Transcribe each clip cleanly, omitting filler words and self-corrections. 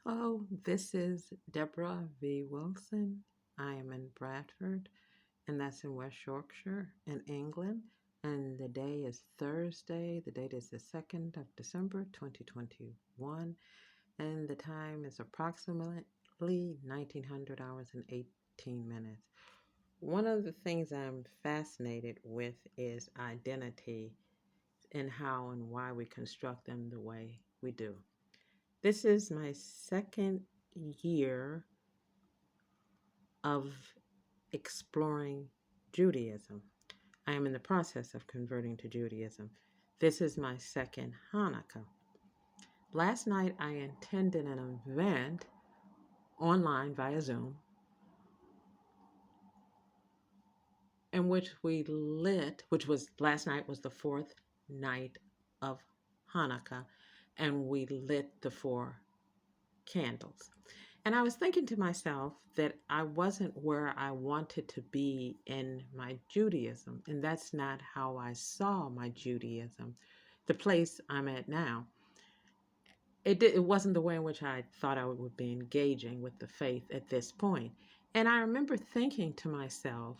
Hello, this is Debra V. Wilson. I am in Bradford, and that's in West Yorkshire in England. And the day is Thursday. The date is the 2nd of December, 2021. And the time is approximately 1900 hours and 18 minutes. One of the things I'm fascinated with is identity and how and why we construct them the way we do. This is my second year of exploring Judaism. I am in the process of converting to Judaism. This is my second Hanukkah. Last night I attended an event online via Zoom in which which was last night was the fourth night of Hanukkah, and we lit the four candles. And I was thinking to myself that I wasn't where I wanted to be in my Judaism. And that's not how I saw my Judaism, the place I'm at now. It wasn't the way in which I thought I would be engaging with the faith at this point. And I remember thinking to myself,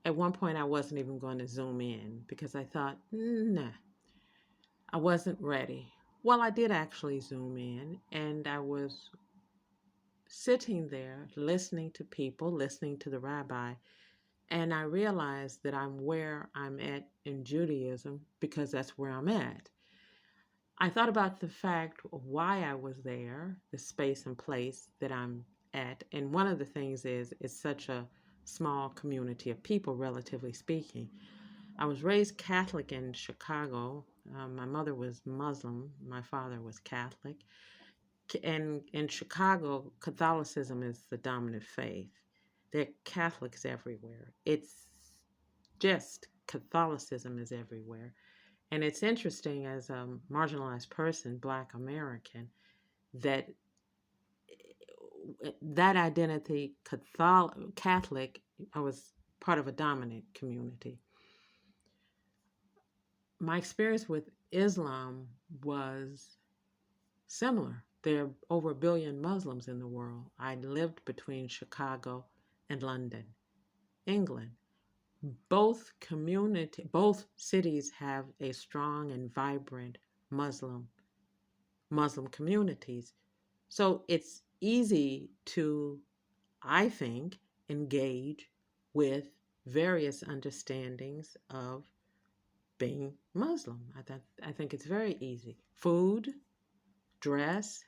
at one point I wasn't even going to Zoom in because I thought, nah, I wasn't ready. Well, I did actually Zoom in, and I was sitting there listening to people, listening to the rabbi, and I realized that I'm where I'm at in Judaism because that's where I'm at. I thought about the fact of why I was there, the space and place that I'm at, and one of the things is it's such a small community of people, relatively speaking. I was raised Catholic in Chicago. My mother was Muslim, my father was Catholic. And in Chicago, Catholicism is the dominant faith. There are Catholics everywhere. It's just Catholicism is everywhere. And it's interesting as a marginalized person, Black American, that that identity, Catholic, I was part of a dominant community. My experience with Islam was similar. There are over 1 billion Muslims in the world. I lived between Chicago and London, England. Both cities have a strong and vibrant Muslim communities. So it's easy to, I think, engage with various understandings of being Muslim. I think it's very easy. Food, dress,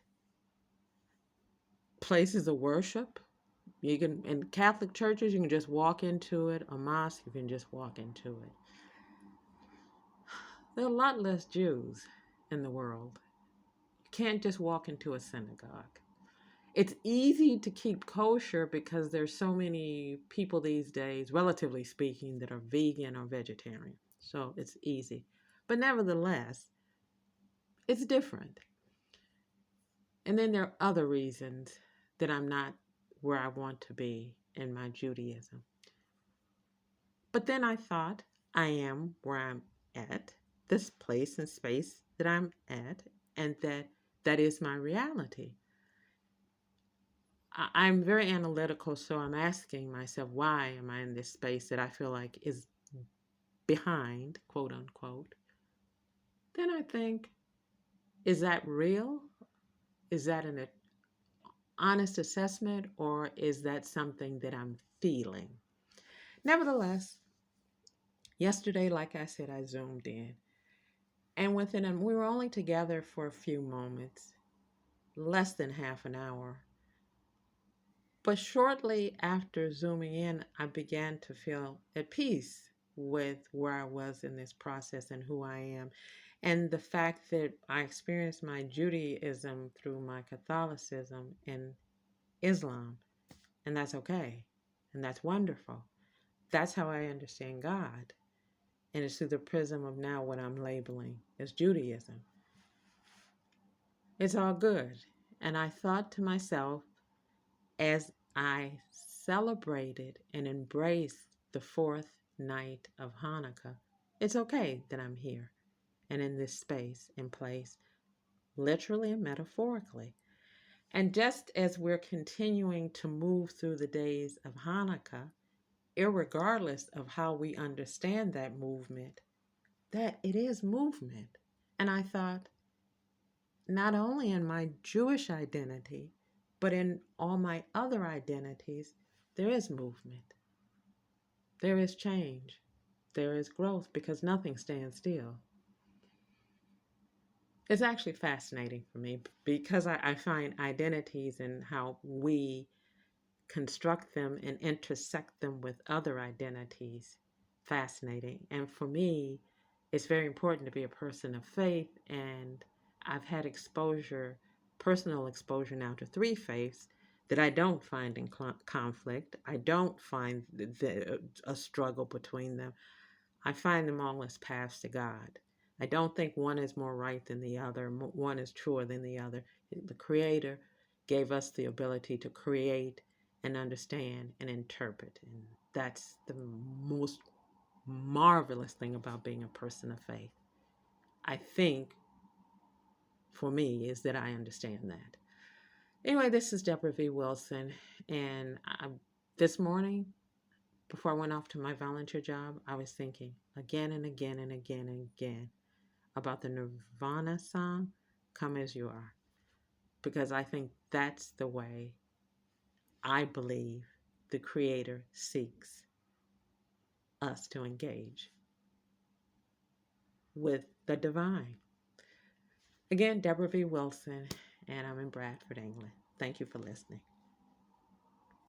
places of worship. You can, in Catholic churches, you can just walk into it. A mosque, you can just walk into it. There are a lot less Jews in the world. You can't just walk into a synagogue. It's easy to keep kosher because there's so many people these days, relatively speaking, that are vegan or vegetarian. So it's easy. But nevertheless, it's different. And then there are other reasons that I'm not where I want to be in my Judaism. But then I thought, I am where I'm at, this place and space that I'm at, and that is my reality. I'm very analytical, so I'm asking myself, why am I in this space that I feel like is behind, quote unquote? Then I think, is that real? Is that an honest assessment, or is that something that I'm feeling? Nevertheless, yesterday, like I said, I Zoomed in. And we were only together for a few moments, less than half an hour. But shortly after Zooming in, I began to feel at peace with where I was in this process and who I am. And the fact that I experienced my Judaism through my Catholicism and Islam. And that's okay. And that's wonderful. That's how I understand God. And it's through the prism of now what I'm labeling as Judaism. It's all good. And I thought to myself, as I celebrated and embraced the fourth night of Hanukkah, it's okay that I'm here and in this space and place, literally and metaphorically. And just as we're continuing to move through the days of Hanukkah, irregardless of how we understand that movement, that it is movement. And I thought, not only in my Jewish identity, but in all my other identities, there is movement. There is change. There is growth because nothing stands still. It's actually fascinating for me because I find identities and how we construct them and intersect them with other identities fascinating. And for me, it's very important to be a person of faith. And I've had exposure, personal exposure now to three faiths that I don't find in conflict. I don't find a struggle between them. I find them all as paths to God. I don't think one is more right than the other, one is truer than the other. The Creator gave us the ability to create and understand and interpret. And that's the most marvelous thing about being a person of faith. I think, for me, is that I understand that. Anyway, this is Debra V. Wilson. And this morning, before I went off to my volunteer job, I was thinking again and again and again and again about the Nirvana song, Come As You Are. Because I think that's the way I believe the Creator seeks us to engage with the divine. Again, Debra V. Wilson, and I'm in Bradford, England. Thank you for listening.